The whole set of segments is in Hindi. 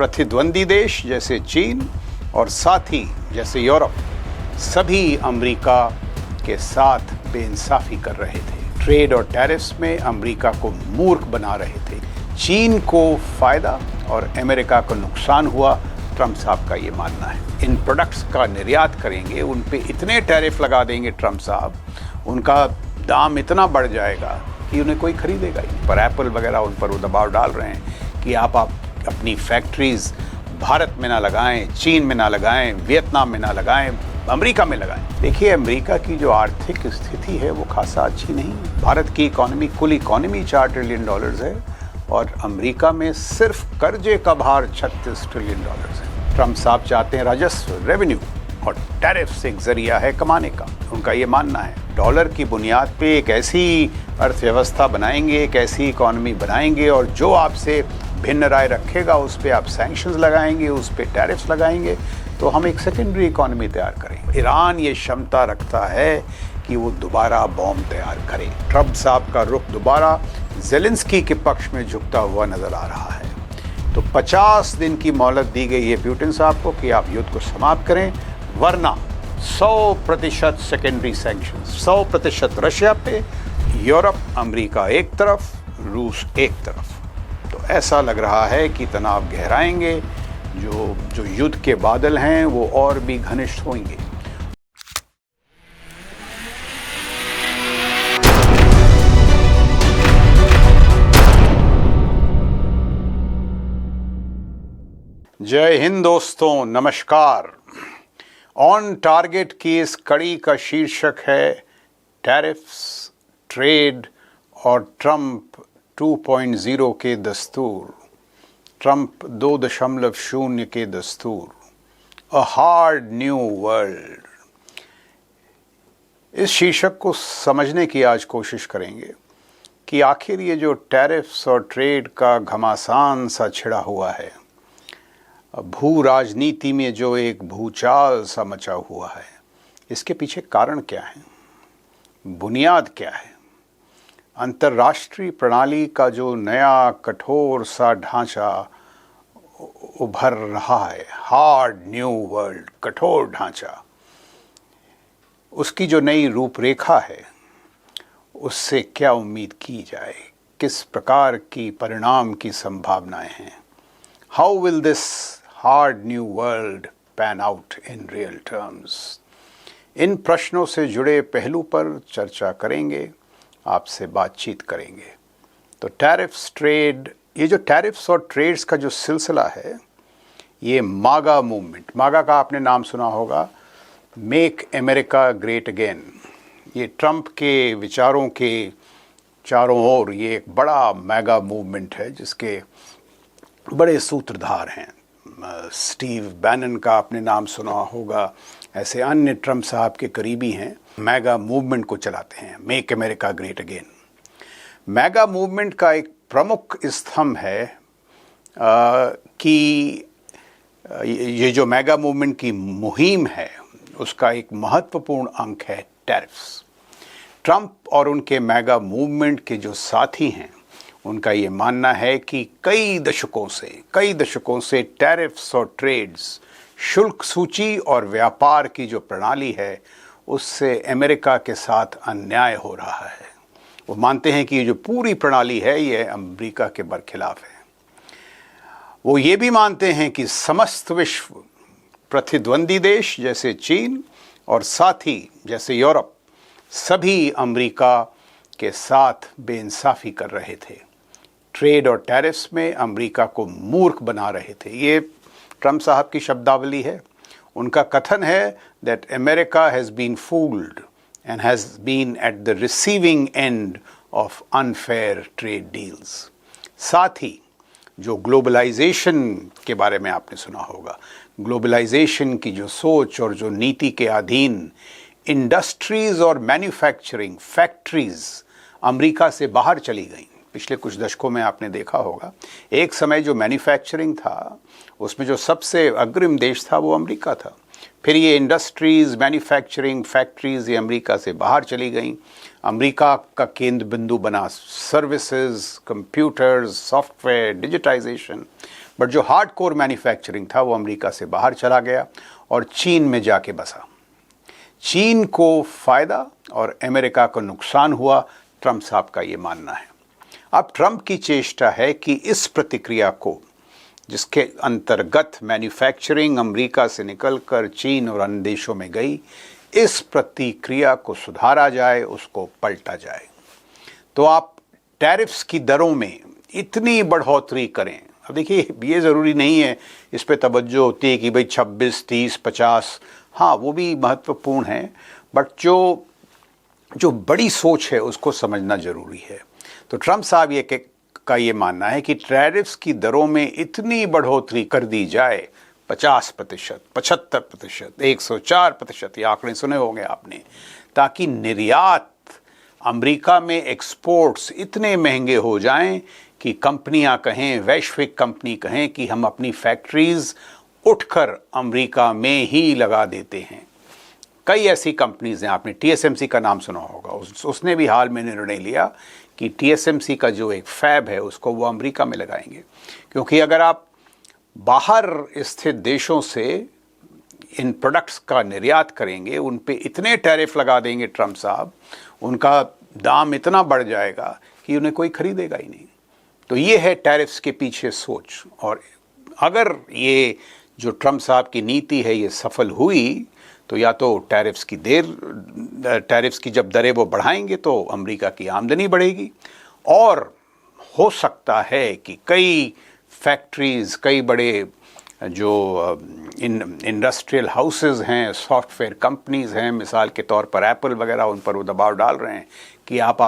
प्रतिद्वंदी देश जैसे चीन और साथी जैसे यूरोप सभी अमेरिका के साथ बेइंसाफी कर रहे थे। ट्रेड और टैरिफ्स में अमेरिका को मूर्ख बना रहे थे। चीन को फायदा और अमेरिका को नुकसान हुआ, ट्रंप साहब का ये मानना है। इन प्रोडक्ट्स का निर्यात करेंगे, उन पे इतने टैरिफ लगा देंगे ट्रंप साहब, उनका दाम इतना बढ़ जाएगा कि उन्हें कोई खरीदेगा ही। पर एप्पल वगैरह उन पर वो दबाव डाल रहे हैं कि आप अपनी फैक्ट्रीज भारत में ना लगाएं, चीन में ना लगाएं, वियतनाम में ना लगाएं, अमेरिका में लगाएं। देखिए, अमेरिका की जो आर्थिक स्थिति है वो खासा अच्छी नहीं है। भारत की इकोनॉमी, कुल इकोनॉमी $4 ट्रिलियन है और अमेरिका में सिर्फ कर्जे का भार $36 ट्रिलियन है। ट्रंप साहब चाहते हैं राजस्व, रेवेन्यू, और टैरिफ्स एक जरिया है कमाने का। उनका ये मानना है डॉलर की बुनियाद पे एक ऐसी अर्थव्यवस्था बनाएंगे, एक ऐसी इकोनॉमी बनाएंगे और जो आपसे भिन्न राय रखेगा उस पर आप सैंक्शंस लगाएंगे, उस पर टैरिफ्स लगाएंगे, तो हम एक सेकेंडरी इकोनॉमी तैयार करेंगे। ईरान ये क्षमता रखता है कि वो दोबारा बॉम्ब तैयार करे। ट्रंप साहब का रुख दोबारा ज़ेलेंस्की के पक्ष में झुकता हुआ नजर आ रहा है। तो 50 दिन की मोहलत दी गई है पुतिन साहब को कि आप युद्ध को समाप्त करें, वरना 100% सेकेंडरी सैंक्शंस, 100% रशिया पे, यूरोप, अमेरिका एक तरफ, रूस एक तरफ। तो ऐसा लग रहा है कि तनाव गहराएंगे, जो युद्ध के बादल हैं वो और भी घनिष्ठ होंगे। जय हिंद दोस्तों, नमस्कार। ऑन टारगेट की इस कड़ी का शीर्षक है टैरिफ्स, ट्रेड और ट्रंप 2.0 के दस्तूर, ट्रंप 2.0 के दस्तूर, अ हार्ड न्यू वर्ल्ड। इस शीर्षक को समझने की आज कोशिश करेंगे कि आखिर ये जो टैरिफ्स और ट्रेड का घमासान सा छिड़ा हुआ है, भू राजनीति में जो एक भूचाल सा मचा हुआ है, इसके पीछे कारण क्या है, बुनियाद क्या है। अंतर्राष्ट्रीय प्रणाली का जो नया कठोर सा ढांचा उभर रहा है, हार्ड न्यू वर्ल्ड, कठोर ढांचा, उसकी जो नई रूपरेखा है, उससे क्या उम्मीद की जाए, किस प्रकार की परिणाम की संभावनाएं हैं। How will this hard new world pan out in real terms. इन प्रश्नों से जुड़े पहलू पर चर्चा करेंगे, आपसे बातचीत करेंगे। तो टैरिफ्स, ट्रेड, ये जो टैरिफ्स और ट्रेड्स का जो सिलसिला है, ये मागा मूवमेंट, मागा का आपने नाम सुना होगा, मेक अमेरिका ग्रेट अगेन, ये ट्रंप के विचारों के चारों ओर ये एक बड़ा मेगा मूवमेंट है जिसके बड़े सूत्रधार हैं। स्टीव बैनन का आपने नाम सुना होगा, ऐसे अन्य ट्रंप साहब के करीबी हैं, मेगा मूवमेंट को चलाते हैं, make America great again. Mega movement का एक प्रमुख स्तंभ है कि ये जो मेगा मूवमेंट की मुहिम है उसका एक महत्वपूर्ण अंक है टैरिफ्स। ट्रंप और उनके मेगा मूवमेंट के जो साथी हैं, उनका ये मानना है कि कई दशकों से टैरिफ्स और ट्रेड्स, शुल्क सूची और व्यापार की जो प्रणाली है, उससे अमेरिका के साथ अन्याय हो रहा है। वो मानते हैं कि ये जो पूरी प्रणाली है ये अमेरिका के बरखिलाफ है। वो ये भी मानते हैं कि समस्त विश्व, प्रतिद्वंदी देश जैसे चीन और साथी जैसे यूरोप, सभी अमेरिका के साथ बेइंसाफी कर रहे थे। ट्रेड और टैरिफ्स में अमेरिका को मूर्ख बना रहे थे। ये ट्रंप साहब की शब्दावली है। उनका कथन है that America has been fooled and has been at the receiving end of unfair trade deals. साथ ही जो ग्लोबलाइजेशन के बारे में आपने सुना होगा, ग्लोबलाइजेशन की जो सोच और जो नीति के अधीन इंडस्ट्रीज और मैन्युफैक्चरिंग फैक्ट्रीज अमेरिका से बाहर चली गई। पिछले कुछ दशकों में आपने देखा होगा, एक समय जो मैन्युफैक्चरिंग था उसमें जो सबसे अग्रिम देश था वो अमेरिका था। फिर ये इंडस्ट्रीज़, मैन्युफैक्चरिंग फैक्ट्रीज़ ये अमेरिका से बाहर चली गईं। अमेरिका का केंद्र बिंदु बना services, computers, software, digitisation. But जो हार्डकोर मैन्युफैक्चरिंग था वो अमेरिका से बाहर चला गया और चीन में जाके बसा। चीन को फ़ायदा और अमेरिका को नुकसान हुआ, ट्रंप साहब का ये मानना है। अब ट्रंप की चेष्टा है कि इस प्रतिक्रिया को, जिसके अंतर्गत मैन्युफैक्चरिंग अमेरिका से निकलकर चीन और अन्य देशों में गई, इस प्रतिक्रिया को सुधारा जाए, उसको पलटा जाए। तो आप टैरिफ्स की दरों में इतनी बढ़ोतरी करें। अब देखिए, ये ज़रूरी नहीं है, इस पे तवज्जो होती है कि भाई 26, 30, 50, हाँ वो भी महत्वपूर्ण है, बट जो बड़ी सोच है उसको समझना ज़रूरी है। तो ट्रंप साहब का ये मानना है कि टैरिफ्स की दरों में इतनी बढ़ोतरी कर दी जाए, 50%, 75%, 104%, ये आंकड़े सुने होंगे आपने, ताकि निर्यात अमेरिका में एक्सपोर्ट्स इतने महंगे हो जाएं कि कंपनियां कहें, वैश्विक कंपनी कहें कि हम अपनी फैक्ट्रीज उठकर अमेरिका में ही लगा देते हैं। कई ऐसी कंपनीज हैं, आपने TSMC का नाम सुना होगा, उसने भी हाल में निर्णय लिया कि TSMC का जो एक फैब है उसको वो अमेरिका में लगाएंगे, क्योंकि अगर आप बाहर स्थित देशों से इन प्रोडक्ट्स का निर्यात करेंगे, उन पे इतने टैरिफ लगा देंगे ट्रंप साहब, उनका दाम इतना बढ़ जाएगा कि उन्हें कोई खरीदेगा ही नहीं। तो ये है टैरिफ्स के पीछे सोच। और अगर ये जो ट्रंप साहब की नीति है ये सफल हुई, तो या तो टैरिफ्स की जब दरें वो बढ़ाएंगे तो अमेरिका की आमदनी बढ़ेगी, और हो सकता है कि कई फैक्ट्रीज़, कई बड़े जो इंडस्ट्रियल हाउसेस हैं, सॉफ्टवेयर कंपनीज़ हैं, मिसाल के तौर पर एप्पल वगैरह, उन पर वो दबाव डाल रहे हैं कि आप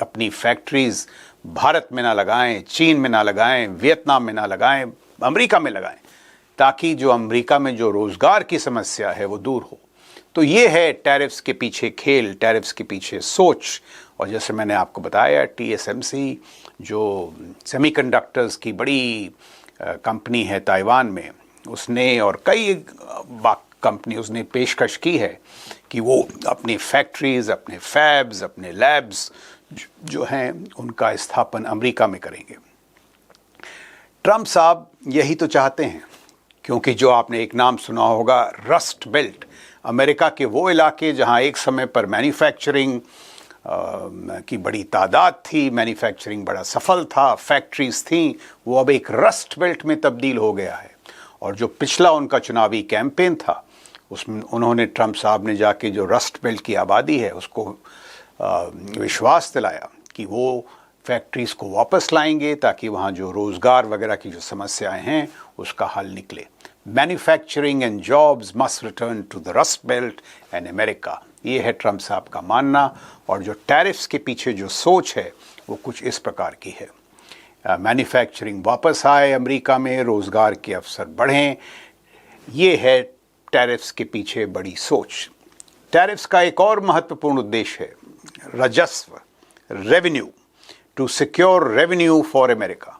अपनी फैक्ट्रीज़ भारत में ना लगाएं, चीन में ना लगाएं, वियतनाम में ना लगाएं, अमेरिका में लगाएं, ताकि जो अमेरिका में जो रोज़गार की समस्या है वो दूर हो। तो ये है टैरिफ्स के पीछे खेल, टैरिफ्स के पीछे सोच। और जैसे मैंने आपको बताया, TSMC जो सेमीकंडक्टर्स की बड़ी कंपनी है ताइवान में, उसने और कई कंपनी उसने पेशकश की है कि वो अपनी फैक्ट्रीज़, अपने फैब्स, अपने लैब्स जो हैं उनका स्थापन अमेरिका में करेंगे। ट्रंप साहब यही तो चाहते हैं, क्योंकि जो आपने एक नाम सुना होगा, रस्ट बेल्ट, अमेरिका के वो इलाके जहां एक समय पर मैन्युफैक्चरिंग की बड़ी तादाद थी, मैन्युफैक्चरिंग बड़ा सफल था, फैक्ट्रीज थी, वो अब एक रस्ट बेल्ट में तब्दील हो गया है। और जो पिछला उनका चुनावी कैंपेन था, उसमें उन्होंने, ट्रंप साहब ने जाके जो रस्ट बेल्ट की आबादी है उसको विश्वास दिलाया कि वो फैक्ट्रीज़ को वापस लाएंगे, ताकि वहाँ जो रोज़गार वगैरह की जो समस्याएं हैं उसका हल निकले। Manufacturing and jobs must return to the rust belt and America, ये है ट्रंप साहब का मानना। और जो टैरिफ्स के पीछे जो सोच है वो कुछ इस प्रकार की है, मैन्युफैक्चरिंग वापस आए अमेरिका में, रोज़गार के अवसर बढ़ें, ये है टैरिफ्स के पीछे बड़ी सोच। टैरिफ्स का एक और महत्वपूर्ण उद्देश्य है राजस्व, revenue, to secure revenue for America.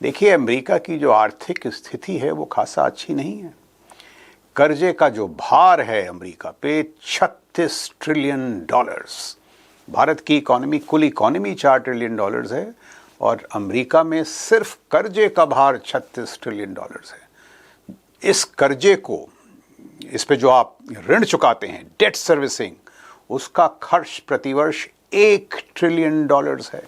देखिए, अमेरिका की जो आर्थिक स्थिति है वो खासा अच्छी नहीं है। कर्जे का जो भार है अमेरिका पे, $36 ट्रिलियन। भारत की इकोनॉमी, कुल इकोनॉमी $4 ट्रिलियन है, और अमेरिका में सिर्फ कर्जे का भार $36 ट्रिलियन है। इस कर्जे को, इस पे जो आप ऋण चुकाते हैं, डेट सर्विसिंग, उसका खर्च प्रतिवर्ष $1 ट्रिलियन है।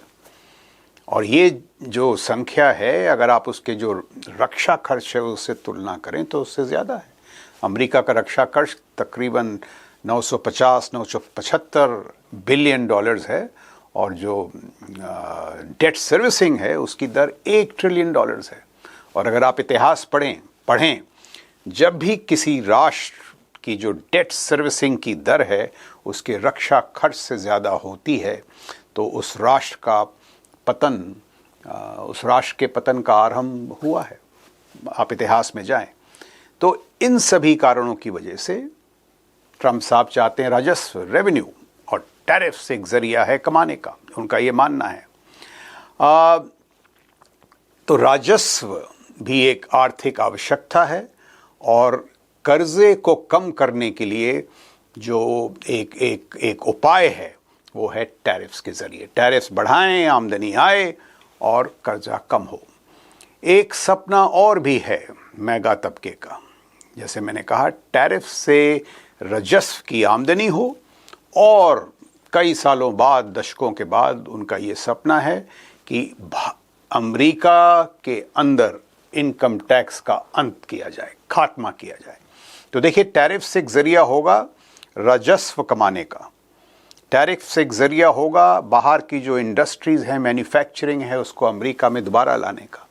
और ये जो संख्या है, अगर आप उसके जो रक्षा खर्च है उससे तुलना करें तो उससे ज़्यादा है। अमेरिका का रक्षा खर्च तकरीबन 950-975 बिलियन डॉलर्स है, और जो डेट सर्विसिंग है उसकी दर $1 ट्रिलियन है। और अगर आप इतिहास पढ़ें, जब भी किसी राष्ट्र की जो डेट सर्विसिंग की दर है उसके रक्षा खर्च से ज़्यादा होती है, तो उस राष्ट्र के पतन का आरंभ हुआ है। आप इतिहास में जाएं। तो इन सभी कारणों की वजह से ट्रंप साहब चाहते हैं राजस्व, रेवेन्यू, और टैरिफ्स एक जरिया है कमाने का, उनका ये मानना है। तो राजस्व भी एक आर्थिक आवश्यकता है, और कर्जे को कम करने के लिए जो एक उपाय है वो है टैरिफ्स के ज़रिए। टैरिफ्स बढ़ाएं, आमदनी आए और कर्जा कम हो। एक सपना और भी है मेगा तबके का। जैसे मैंने कहा, टैरिफ से राजस्व की आमदनी हो और कई सालों बाद, दशकों के बाद उनका ये सपना है कि अमेरिका के अंदर इनकम टैक्स का अंत किया जाए, खात्मा किया जाए। तो देखिए, टैरिफ से एक जरिया होगा राजस्व कमाने का, टैरिफ से एक जरिया होगा बाहर की जो इंडस्ट्रीज़ हैं, मैन्युफैक्चरिंग है, उसको अमेरिका में दोबारा लाने का।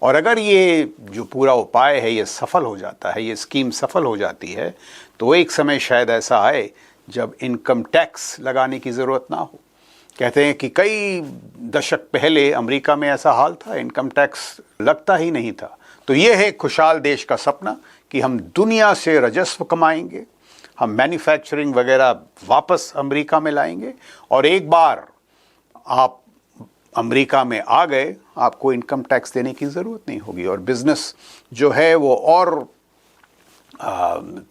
और अगर ये जो पूरा उपाय है ये सफल हो जाता है, ये स्कीम सफल हो जाती है, तो एक समय शायद ऐसा आए जब इनकम टैक्स लगाने की ज़रूरत ना हो। कहते हैं कि कई दशक पहले अमेरिका में ऐसा हाल था, इनकम टैक्स लगता ही नहीं था। तो ये है खुशहाल देश का सपना कि हम दुनिया से राजस्व कमाएंगे, हम मैन्युफैक्चरिंग वगैरह वापस अमेरिका में लाएंगे, और एक बार आप अमेरिका में आ गए, आपको इनकम टैक्स देने की ज़रूरत नहीं होगी, और बिज़नेस जो है वो और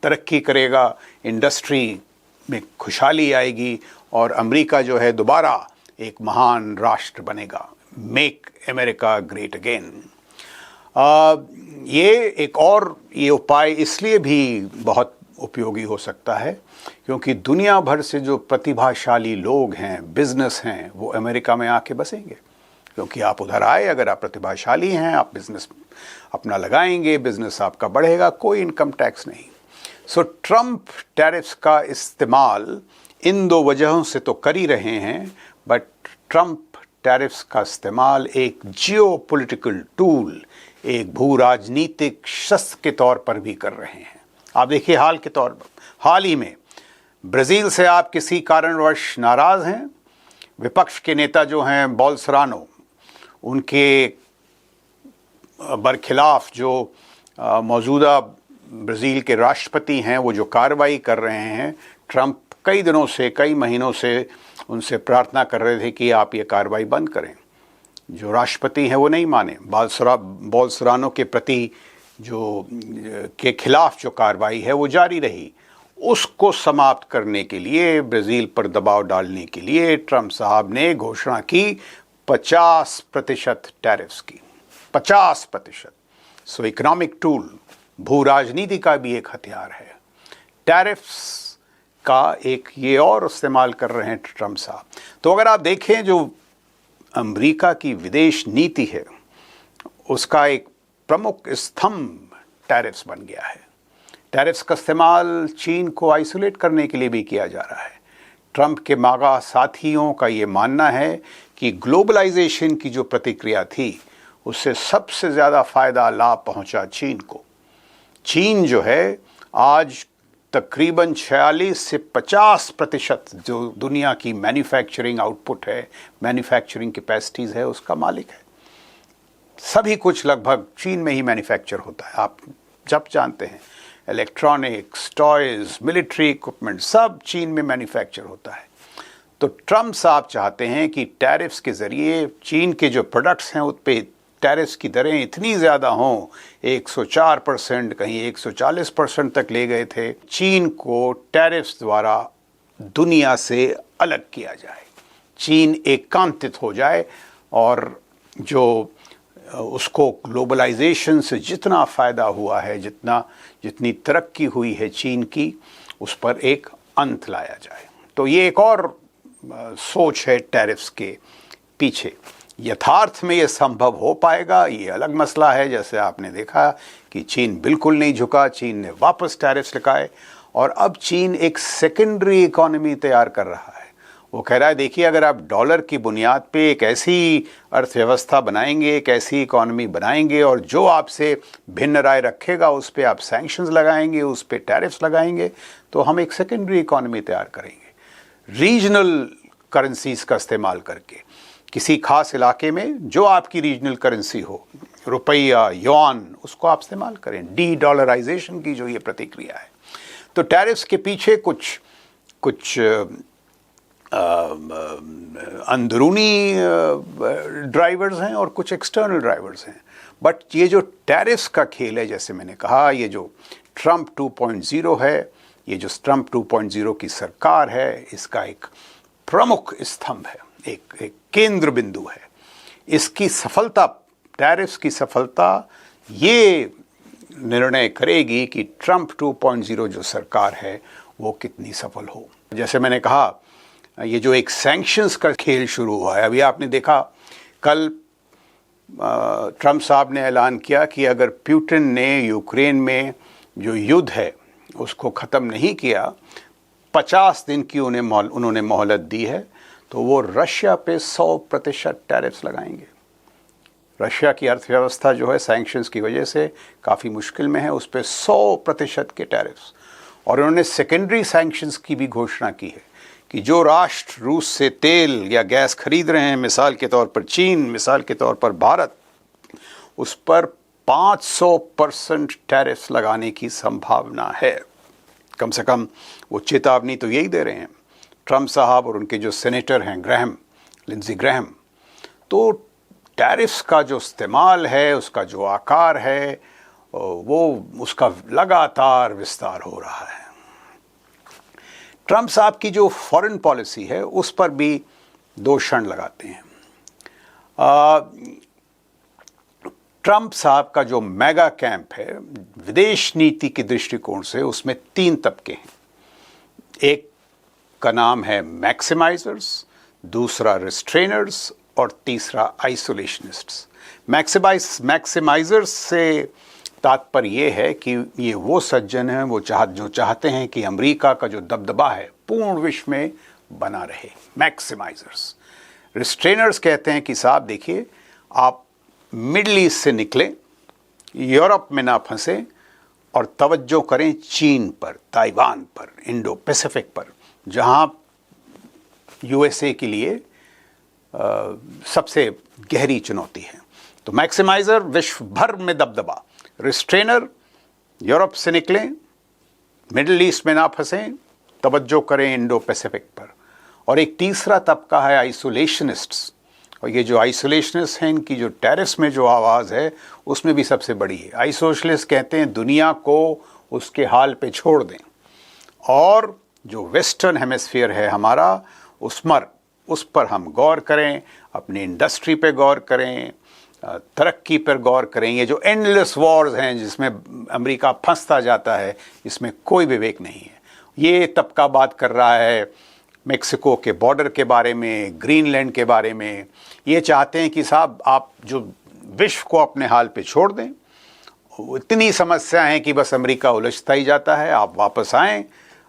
तरक्की करेगा, इंडस्ट्री में खुशहाली आएगी, और अमेरिका जो है दोबारा एक महान राष्ट्र बनेगा। Make America great again. ये एक और ये उपाय इसलिए भी बहुत उपयोगी हो सकता है क्योंकि दुनिया भर से जो प्रतिभाशाली लोग हैं, बिजनेस हैं, वो अमेरिका में आके बसेंगे। क्योंकि आप उधर आए, अगर आप प्रतिभाशाली हैं, आप बिजनेस अपना लगाएंगे, बिजनेस आपका बढ़ेगा, कोई इनकम टैक्स नहीं। सो ट्रंप टैरिफ्स का इस्तेमाल इन दो वजहों से तो कर ही रहे हैं, बट ट्रंप टैरिफ्स का इस्तेमाल एक जियोपॉलिटिकल टूल, एक भू राजनीतिक शस्त्र के तौर पर भी कर रहे हैं। आप देखिए, हाल ही में ब्राज़ील से आप किसी कारणवश नाराज़ हैं, विपक्ष के नेता जो हैं बोल्सोनारो, उनके बरखिलाफ जो मौजूदा ब्राज़ील के राष्ट्रपति हैं, वो जो कार्रवाई कर रहे हैं, ट्रंप कई दिनों से, कई महीनों से उनसे प्रार्थना कर रहे थे कि आप ये कार्रवाई बंद करें। जो राष्ट्रपति हैं वो नहीं माने। बोल्सोनारो के प्रति जो के खिलाफ जो कार्रवाई है वो जारी रही। उसको समाप्त करने के लिए, ब्राज़ील पर दबाव डालने के लिए ट्रंप साहब ने घोषणा की 50% टैरिफ्स की, 50%। सो इकोनॉमिक टूल, भू राजनीति का भी एक हथियार है। टैरिफ्स का एक ये और इस्तेमाल कर रहे हैं ट्रंप साहब। तो अगर आप देखें, जो अमेरिका की विदेश नीति है उसका एक प्रमुख स्तंभ टैरिफ्स बन गया है। टैरिफ्स का इस्तेमाल चीन को आइसोलेट करने के लिए भी किया जा रहा है। ट्रंप के मागा साथियों का ये मानना है कि ग्लोबलाइजेशन की जो प्रतिक्रिया थी उससे सबसे ज़्यादा फ़ायदा, लाभ पहुंचा चीन को। चीन जो है आज तकरीबन 46 से 50% जो दुनिया की मैन्युफैक्चरिंग आउटपुट है, मैन्युफैक्चरिंग कैपेसिटीज़ है, उसका मालिक है। सभी कुछ लगभग चीन में ही मैन्युफैक्चर होता है। आप जब जानते हैं, इलेक्ट्रॉनिक्स, टॉयज़, मिलिट्री इक्विपमेंट सब चीन में मैन्युफैक्चर होता है। तो ट्रंप साहब चाहते हैं कि टैरिफ्स के ज़रिए चीन के जो प्रोडक्ट्स हैं उस पर टैरिफ्स की दरें इतनी ज़्यादा हों, 104%, कहीं 140% तक ले गए थे। चीन को टैरिफ्स द्वारा दुनिया से अलग किया जाए, चीन एकांतित हो जाए, और जो उसको ग्लोबलाइजेशन से जितना फ़ायदा हुआ है, जितनी तरक्की हुई है चीन की, उस पर एक अंत लाया जाए। तो ये एक और सोच है टैरिफ्स के पीछे। यथार्थ में ये संभव हो पाएगा, ये अलग मसला है। जैसे आपने देखा कि चीन बिल्कुल नहीं झुका, चीन ने वापस टैरिफ्स लगाए, और अब चीन एक सेकेंडरी इकोनॉमी तैयार कर रहा है। वो कह रहा है, देखिए, अगर आप डॉलर की बुनियाद पे एक ऐसी अर्थव्यवस्था बनाएंगे, एक ऐसी इकोनॉमी बनाएंगे, और जो आपसे भिन्न राय रखेगा उस पर आप सैंक्शंस लगाएंगे, उस पर टैरिफ्स लगाएंगे, तो हम एक सेकेंडरी इकोनॉमी तैयार करेंगे। रीजनल करेंसीज का इस्तेमाल करके किसी खास इलाके में जो आपकी रीजनल करेंसी हो, रुपया, युआन, उसको आप इस्तेमाल करें। डी डॉलराइजेशन की जो ये प्रतिक्रिया है। तो टैरिफ्स के पीछे कुछ अंदरूनी ड्राइवर्स हैं और कुछ एक्सटर्नल ड्राइवर्स हैं। बट ये जो टैरिफ्स का खेल है, जैसे मैंने कहा, ये जो ट्रंप 2.0 है, ये जो ट्रंप 2.0 की सरकार है, इसका एक प्रमुख स्तंभ है, एक केंद्र बिंदु है। इसकी सफलता टैरिफ्स की सफलता ये निर्णय करेगी कि ट्रंप 2.0 जो सरकार है वो कितनी सफल हो। जैसे मैंने कहा, ये जो एक सैंक्शंस का खेल शुरू हुआ है, अभी आपने देखा कल ट्रंप साहब ने ऐलान किया कि अगर पुतिन ने यूक्रेन में जो युद्ध है उसको ख़त्म नहीं किया, 50 दिन की उन्होंने मोहलत दी है, तो वो रशिया पे 100% टैरिफ्स लगाएंगे। रशिया की अर्थव्यवस्था जो है सैंक्शंस की वजह से काफ़ी मुश्किल में है, उस पर 100% के टैरिफ्स। और उन्होंने सेकेंडरी सैंक्शंस की भी घोषणा की है कि जो राष्ट्र रूस से तेल या गैस खरीद रहे हैं, मिसाल के तौर पर चीन, मिसाल के तौर पर भारत, उस पर 500% टैरिफ्स लगाने की संभावना है। कम से कम वो चेतावनी तो यही दे रहे हैं ट्रंप साहब और उनके जो सेनेटर हैं लिंडसे ग्रैहम। तो टैरिफ्स का जो इस्तेमाल है, उसका जो आकार है, वो उसका लगातार विस्तार हो रहा है। ट्रंप साहब की जो फॉरेन पॉलिसी है उस पर भी दो क्षण लगाते हैं। ट्रंप साहब का जो मेगा कैंप है विदेश नीति के दृष्टिकोण से, उसमें 3 तबके हैं। एक का नाम है मैक्सिमाइजर्स, दूसरा रिस्ट्रेनर्स और तीसरा आइसोलेशनिस्ट्स। मैक्सिमाइजर्स से तात्पर्य ये है कि ये वो सज्जन हैं जो चाहते हैं कि अमेरिका का जो दबदबा है पूर्ण विश्व में बना रहे, मैक्सिमाइजर्स। रिस्ट्रेनर्स कहते हैं कि साहब देखिए, आप मिडल ईस्ट से निकलें, यूरोप में ना फंसे और तवज्जो करें चीन पर, ताइवान पर, इंडो पैसिफिक पर, जहां यूएसए के लिए सबसे गहरी चुनौती है। तो मैक्सिमाइजर विश्व भर में दबदबा, रिस्ट्रेनर यूरोप से निकलें, मिडिल ईस्ट में ना फंसें, तवज्जो करें इंडो पैसिफिक पर। और एक तीसरा तबका है आइसोलेशनिस्ट्स, और ये जो आइसोलेशनिस्ट हैं, इनकी जो टैरिफ्स में जो आवाज़ है उसमें भी सबसे बड़ी है। आइसोलेशनिस्ट कहते हैं दुनिया को उसके हाल पे छोड़ दें, और जो वेस्टर्न हेमिस्फीयर है हमारा, उस पर हम गौर करें, अपनी इंडस्ट्री पे गौर करें, तरक्की पर गौर करें। ये जो एंडलेस वॉर्स हैं जिसमें अमेरिका फंसता जाता है, इसमें कोई विवेक नहीं है। ये तबका बात कर रहा है मेक्सिको के बॉर्डर के बारे में, ग्रीनलैंड के बारे में। ये चाहते हैं कि साहब आप जो विश्व को अपने हाल पे छोड़ दें, इतनी समस्या है कि बस अमेरिका उलझता ही जाता है, आप वापस आएँ,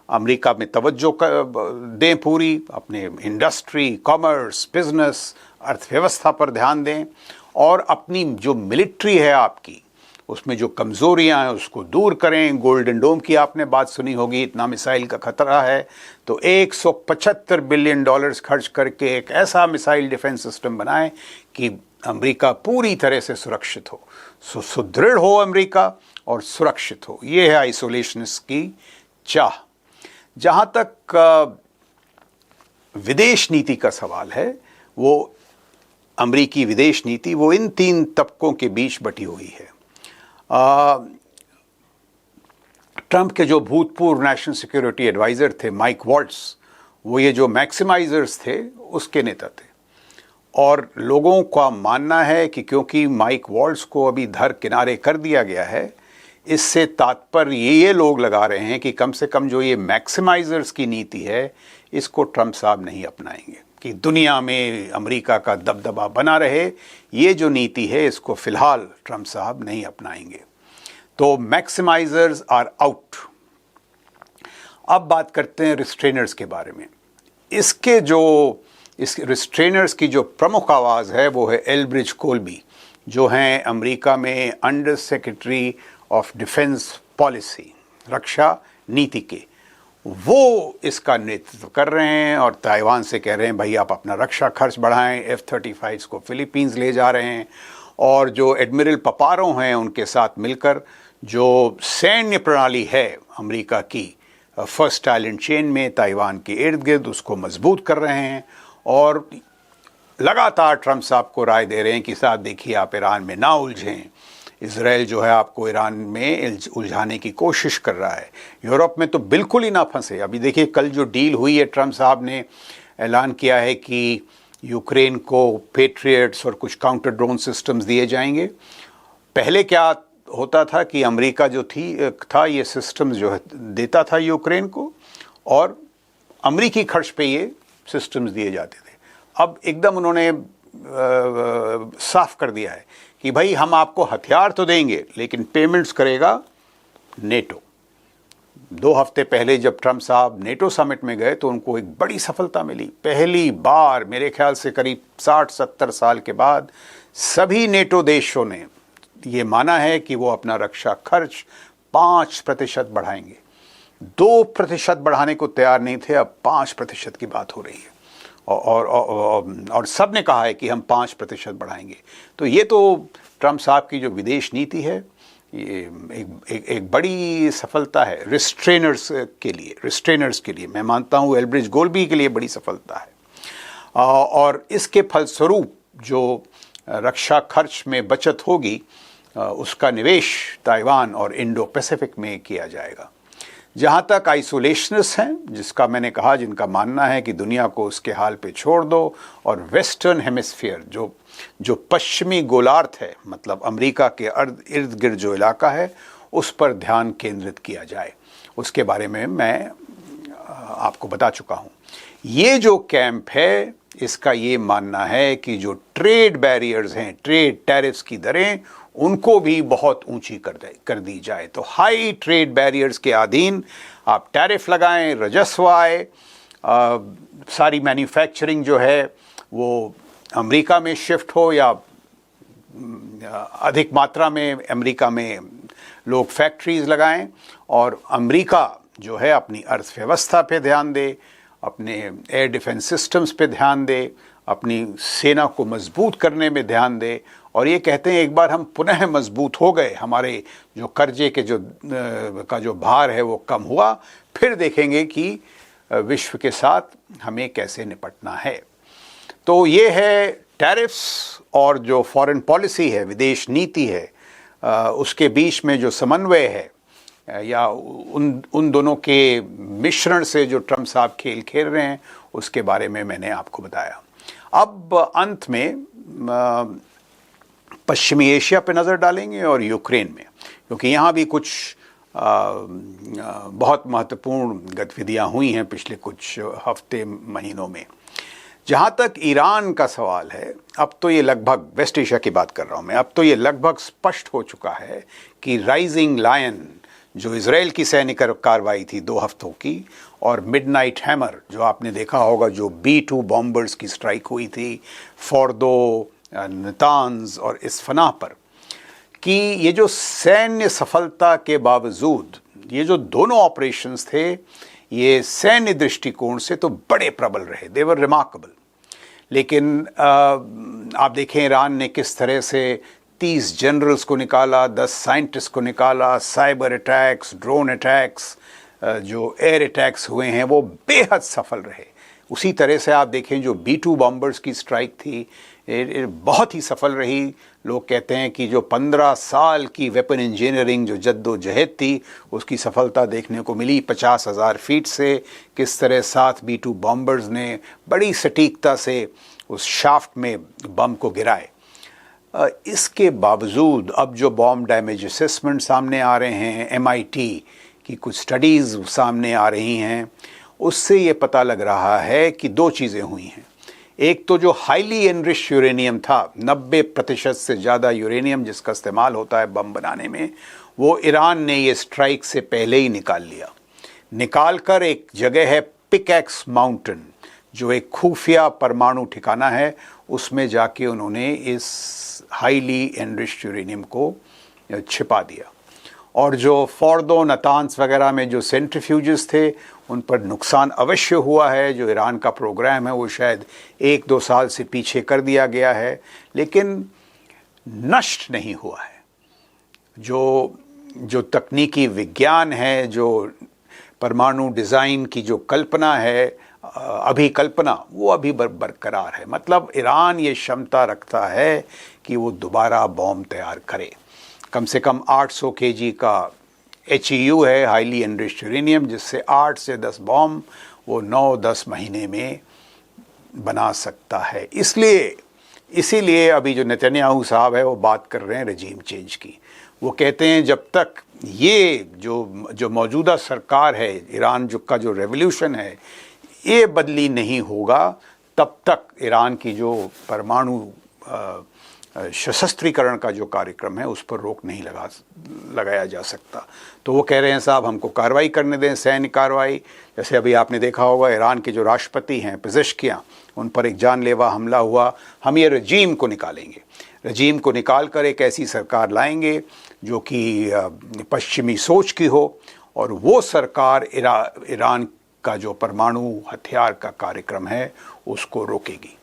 अमेरिका में तवज्जो दें, पूरी अपने इंडस्ट्री, कॉमर्स, बिजनेस, अर्थव्यवस्था पर ध्यान दें, और अपनी जो मिलिट्री है आपकी, उसमें जो कमज़ोरियां हैं उसको दूर करें। गोल्डन डोम की आपने बात सुनी होगी, इतना मिसाइल का खतरा है, तो $175 बिलियन खर्च करके एक ऐसा मिसाइल डिफेंस सिस्टम बनाएं कि अमेरिका पूरी तरह से सुरक्षित हो, सुदृढ़ हो अमेरिका और सुरक्षित हो। ये है आइसोलेशनिस्ट की चाह। जहाँ तक विदेश नीति का सवाल है, वो अमेरिकी विदेश नीति वो इन 3 तबकों के बीच बटी हुई है। ट्रंप के जो भूतपूर्व नेशनल सिक्योरिटी एडवाइज़र थे माइक वॉल्ट्स, वो ये जो मैक्सिमाइजर्स थे उसके नेता थे, और लोगों का मानना है कि क्योंकि माइक वॉल्ट्स को अभी धर किनारे कर दिया गया है, इससे तात्पर्य ये लोग लगा रहे हैं कि कम से कम जो ये मैक्सिमाइजर्स की नीति है इसको ट्रंप साहब नहीं अपनाएंगे, कि दुनिया में अमेरिका का दबदबा बना रहे। ये जो नीति है इसको फिलहाल ट्रंप साहब नहीं अपनाएंगे। तो मैक्सिमाइजर्स आर आउट। अब बात करते हैं रिस्ट्रेनर्स के बारे में। इस रिस्ट्रेनर्स की जो प्रमुख आवाज़ है वो है एल्ब्रिज कोलबी, जो हैं अमेरिका में under secretary of defence policy, रक्षा नीति के। वो इसका नेतृत्व कर रहे हैं और ताइवान से कह रहे हैं भाई आप अपना रक्षा खर्च बढ़ाएं। F-35 को फिलीपींस ले जा रहे हैं, और जो एडमिरल पपारो हैं उनके साथ मिलकर जो सैन्य प्रणाली है अमेरिका की फर्स्ट आइलैंड चेन में ताइवान के इर्द गिर्द, उसको मजबूत कर रहे हैं। और लगातार ट्रंप साहब को राय दे रहे हैं कि साहब देखिए आप ईरान में ना उलझें, इजराइल जो है आपको ईरान में उलझाने की कोशिश कर रहा है, यूरोप में तो बिल्कुल ही ना फंसे। अभी देखिए कल जो डील हुई है, ट्रंप साहब ने ऐलान किया है कि यूक्रेन को पेट्रियट्स और कुछ काउंटर ड्रोन सिस्टम्स दिए जाएंगे। पहले क्या होता था कि अमेरिका जो था ये सिस्टम्स जो है देता था यूक्रेन को, और अमेरिकी खर्च पे ये सिस्टम्स दिए जाते थे। अब एकदम उन्होंने साफ कर दिया है कि भाई हम आपको हथियार तो देंगे लेकिन पेमेंट्स करेगा नेटो। 2 हफ्ते पहले जब ट्रंप साहब नेटो समिट में गए तो उनको एक बड़ी सफलता मिली। पहली बार मेरे ख्याल से करीब 60-70 साल के बाद सभी नेटो देशों ने ये माना है कि वो अपना रक्षा खर्च 5% बढ़ाएंगे। 2% बढ़ाने को तैयार नहीं थे, अब 5% की बात हो रही है, और सब ने कहा है कि हम 5% बढ़ाएंगे। तो ये तो ट्रंप साहब की जो विदेश नीति है ये एक बड़ी सफलता है रिस्ट्रेनर्स के लिए। मैं मानता हूँ एल्ब्रिज गोलबी के लिए बड़ी सफलता है। और इसके फलस्वरूप जो रक्षा खर्च में बचत होगी उसका निवेश ताइवान और इंडो पैसिफिक में किया जाएगा। जहाँ तक आइसोलेशनिस्ट हैं, जिसका मैंने कहा, जिनका मानना है कि दुनिया को उसके हाल पे छोड़ दो और वेस्टर्न हेमिस्फीयर जो पश्चिमी गोलार्ध है, मतलब अमेरिका के इर्द गिर्द जो इलाका है, उस पर ध्यान केंद्रित किया जाए, उसके बारे में मैं आपको बता चुका हूँ। ये जो कैंप है इसका ये मानना है कि जो ट्रेड बैरियर्स हैं, ट्रेड टैरिफ्स की दरें, उनको भी बहुत ऊंची कर दी जाए। तो हाई ट्रेड बैरियर्स के अधीन आप टैरिफ लगाएं, राजस्व आए, सारी मैन्युफैक्चरिंग जो है वो अमेरिका में शिफ्ट हो, या अधिक मात्रा में अमेरिका में लोग फैक्ट्रीज लगाएं, और अमेरिका जो है अपनी अर्थव्यवस्था पे ध्यान दे, अपने एयर डिफेंस सिस्टम्स पे ध्यान दे, अपनी सेना को मजबूत करने में ध्यान दे। और ये कहते हैं एक बार हम पुनः मजबूत हो गए, हमारे जो कर्जे के जो भार है वो कम हुआ, फिर देखेंगे कि विश्व के साथ हमें कैसे निपटना है। तो ये है टैरिफ्स और जो फॉरेन पॉलिसी है, विदेश नीति है, उसके बीच में जो समन्वय है, या उन दोनों के मिश्रण से जो ट्रंप साहब खेल खेल रहे हैं, उसके बारे में मैंने आपको बताया। अब अंत में पश्चिमी एशिया पे नज़र डालेंगे और यूक्रेन में, क्योंकि यहाँ भी कुछ बहुत महत्वपूर्ण गतिविधियाँ हुई हैं पिछले कुछ हफ्ते महीनों में। जहाँ तक ईरान का सवाल है, अब तो ये लगभग, वेस्ट एशिया की बात कर रहा हूँ मैं, अब तो ये लगभग स्पष्ट हो चुका है कि राइजिंग लायन जो इजराइल की सैनिक कार्रवाई थी 2 हफ्तों की, और मिडनाइट हैमर जो आपने देखा होगा, जो B-2 बॉम्बर्स की स्ट्राइक हुई थी फोर्दो, नतान्ज और इस्फना पर, कि ये जो सैन्य सफलता के बावजूद ये जो दोनों ऑपरेशंस थे, ये सैन्य दृष्टिकोण से तो बड़े प्रबल रहे, दे वर रिमार्केबल। लेकिन आप देखें ईरान ने किस तरह से 30 जनरल्स को निकाला, 10 साइंटिस्ट को निकाला, साइबर अटैक्स, ड्रोन अटैक्स, जो एयर अटैक्स हुए हैं वो बेहद सफल रहे। उसी तरह से आप देखें जो B-2 बॉम्बर्स की स्ट्राइक थी, बहुत ही सफल रही। लोग कहते हैं कि जो 15 साल की वेपन इंजीनियरिंग जो जद्दोजहद थी, उसकी सफलता देखने को मिली। 50,000 फीट से किस तरह 7 B-2 बॉम्बर्स ने बड़ी सटीकता से उस शाफ्ट में बम को गिराए। इसके बावजूद अब जो बॉम्ब डैमेज असेसमेंट सामने आ रहे हैं, MIT की कुछ स्टडीज़ सामने आ रही हैं, उससे ये पता लग रहा है कि 2 चीज़ें हुई हैं। एक तो जो हाईली एनरिच्ड यूरेनियम था, 90% से ज़्यादा यूरेनियम जिसका इस्तेमाल होता है बम बनाने में, वो ईरान ने ये स्ट्राइक से पहले ही निकाल लिया। निकाल कर एक जगह है पिकैक्स माउंटेन, जो एक खुफिया परमाणु ठिकाना है, उसमें जाके उन्होंने इस हाईली एनरिच्ड यूरेनियम को छिपा दिया। और जो फोर्दो, नतान्स वगैरह में जो सेंट्रीफ्यूजेस थे, उन पर नुकसान अवश्य हुआ है। जो ईरान का प्रोग्राम है वो शायद 1-2 साल से पीछे कर दिया गया है, लेकिन नष्ट नहीं हुआ है। जो तकनीकी विज्ञान है, जो परमाणु डिज़ाइन की जो कल्पना है, अभिकल्पना, वो अभी बरकरार है। मतलब ईरान ये क्षमता रखता है कि वो दोबारा बॉम्ब तैयार करे। कम से कम 800 kg का HEU है, हाईली एनरिच्ड यूरेनियम, जिससे 8 से 10 बॉम्ब वो 9-10 महीने में बना सकता है। इसीलिए अभी जो नेतन्याहू साहब है वो बात कर रहे हैं रजीम चेंज की। वो कहते हैं जब तक ये जो मौजूदा सरकार है, ईरान का जो रेवोल्यूशन है, ये बदली नहीं होगा, तब तक ईरान की जो परमाणु सशस्त्रीकरण का जो कार्यक्रम है उस पर रोक नहीं लगाया जा सकता। तो वो कह रहे हैं साहब हमको कार्रवाई करने दें, सैन्य कार्रवाई। जैसे अभी आपने देखा होगा ईरान के जो राष्ट्रपति हैं पेज़ेश्कियान, उन पर एक जानलेवा हमला हुआ। हम ये रजीम को निकालेंगे, रजीम को निकाल कर एक ऐसी सरकार लाएंगे जो कि पश्चिमी सोच की हो, और वो सरकार ईरान का जो परमाणु हथियार का कार्यक्रम है उसको रोकेगी।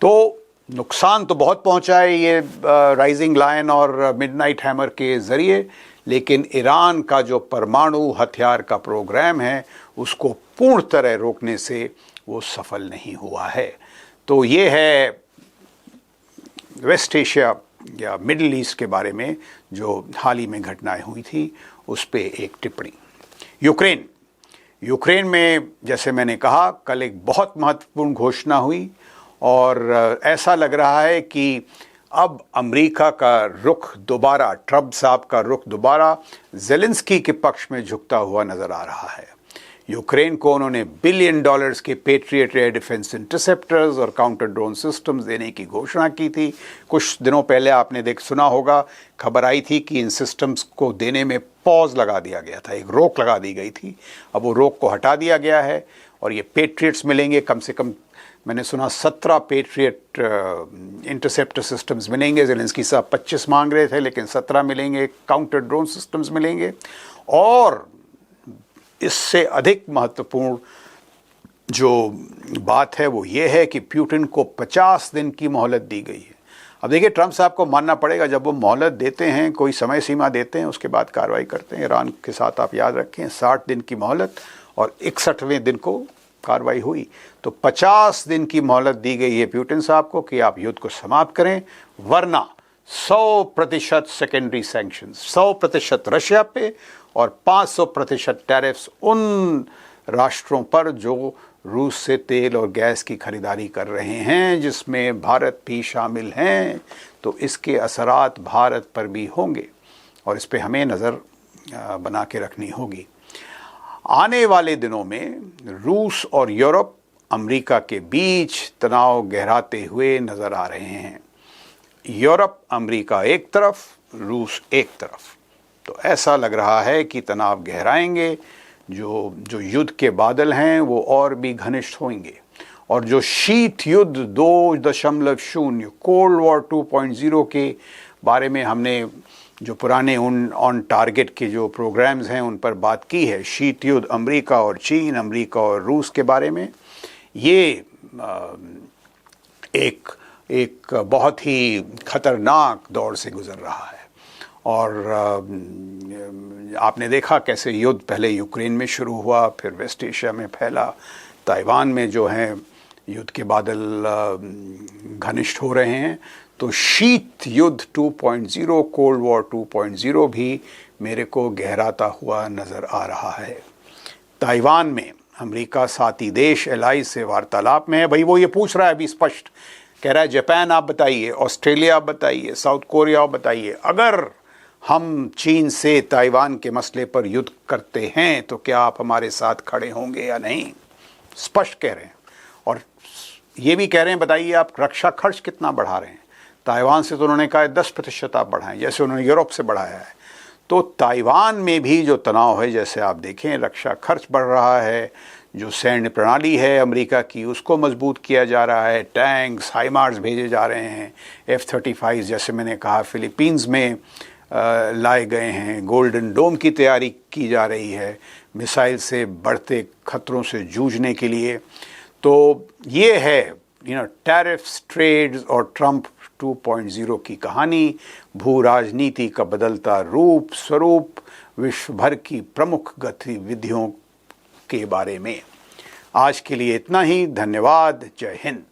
तो नुकसान तो बहुत पहुंचा है ये राइजिंग लायन और मिडनाइट हैमर के ज़रिए, लेकिन ईरान का जो परमाणु हथियार का प्रोग्राम है उसको पूर्ण तरह रोकने से वो सफल नहीं हुआ है। तो ये है वेस्ट एशिया या मिडिल ईस्ट के बारे में जो हाल ही में घटनाएं हुई थी उस पे एक टिप्पणी। यूक्रेन में जैसे मैंने कहा कल एक बहुत महत्वपूर्ण घोषणा हुई, और ऐसा लग रहा है कि अब अमेरिका का रुख दोबारा, ट्रम्प साहब का रुख दोबारा ज़ेलेंस्की के पक्ष में झुकता हुआ नज़र आ रहा है। यूक्रेन को उन्होंने $1 बिलियन के पेट्रियट एयर डिफेंस इंटरसेप्टर्स और काउंटर ड्रोन सिस्टम्स देने की घोषणा की थी। कुछ दिनों पहले आपने सुना होगा, खबर आई थी कि इन सिस्टम्स को देने में पॉज लगा दिया गया था, एक रोक लगा दी गई थी। अब वो रोक को हटा दिया गया है और ये पेट्रियट्स मिलेंगे। कम से कम मैंने सुना 17 पेट्रियट इंटरसेप्टर सिस्टम्स मिलेंगे। ज़ेलेंस्की साहब 25 मांग रहे थे, लेकिन 17 मिलेंगे। काउंटर ड्रोन सिस्टम्स मिलेंगे, और इससे अधिक महत्वपूर्ण जो बात है वो ये है कि पुतिन को 50 दिन की मोहलत दी गई है। अब देखिए ट्रम्प साहब को मानना पड़ेगा, जब वो मोहलत देते हैं, कोई समय सीमा देते हैं, उसके बाद कार्रवाई करते हैं। ईरान के साथ आप याद रखें 60 दिन की मोहलत और 61वें दिन को कार्रवाई हुई। तो 50 दिन की मोहलत दी गई है पुतिन साहब को कि आप युद्ध को समाप्त करें, वरना 100% सेकेंडरी सैंक्शंस, 100% रशिया पे और 500% टैरिफ्स उन राष्ट्रों पर जो रूस से तेल और गैस की खरीदारी कर रहे हैं, जिसमें भारत भी शामिल हैं। तो इसके असरात भारत पर भी होंगे और इस पे हमें नज़र बना के रखनी होगी। आने वाले दिनों में रूस और यूरोप अमेरिका के बीच तनाव गहराते हुए नज़र आ रहे हैं। यूरोप अमेरिका एक तरफ, रूस एक तरफ। तो ऐसा लग रहा है कि तनाव गहराएंगे, जो युद्ध के बादल हैं वो और भी घनिष्ठ होंगे, और जो शीत युद्ध 2.0 कोल्ड वॉर 2.0 के बारे में हमने जो पुराने ऑन टारगेट के जो प्रोग्राम्स हैं उन पर बात की है, शीत युद्ध अमेरिका और चीन, अमेरिका और रूस के बारे में, ये एक बहुत ही खतरनाक दौर से गुजर रहा है। और आपने देखा कैसे युद्ध पहले यूक्रेन में शुरू हुआ, फिर वेस्ट एशिया में फैला, ताइवान में जो है युद्ध के बादल घनिष्ठ हो रहे हैं। तो शीत युद्ध 2.0, कोल्ड वॉर 2.0 भी मेरे को गहराता हुआ नज़र आ रहा है। ताइवान में अमेरिका साथी देश एलाई से वार्तालाप में है। भाई वो ये पूछ रहा है अभी स्पष्ट, कह रहा है जापान आप बताइए, ऑस्ट्रेलिया आप बताइए, साउथ कोरिया आप बताइए, अगर हम चीन से ताइवान के मसले पर युद्ध करते हैं तो क्या आप हमारे साथ खड़े होंगे या नहीं, स्पष्ट कह रहे हैं। और ये भी कह रहे हैं बताइए आप रक्षा खर्च कितना बढ़ा रहे हैं। ताइवान से तो उन्होंने कहा 10% आप बढ़ाएं, जैसे उन्होंने यूरोप से बढ़ाया है। तो ताइवान में भी जो तनाव है, जैसे आप देखें रक्षा खर्च बढ़ रहा है, जो सैन्य प्रणाली है अमेरिका की उसको मजबूत किया जा रहा है, टैंक्स हाइमार्स भेजे जा रहे हैं, F-35 जैसे मैंने कहा फिलीपींस में लाए गए हैं, गोल्डन डोम की तैयारी की जा रही है मिसाइल से बढ़ते खतरों से जूझने के लिए। तो ये है टैरिफ्स, ट्रेड्स और ट्रंप 2.0 की कहानी, भू राजनीति का बदलता रूप स्वरूप, विश्व भर की प्रमुख गतिविधियों के बारे में। आज के लिए इतना ही, धन्यवाद, जय हिंद।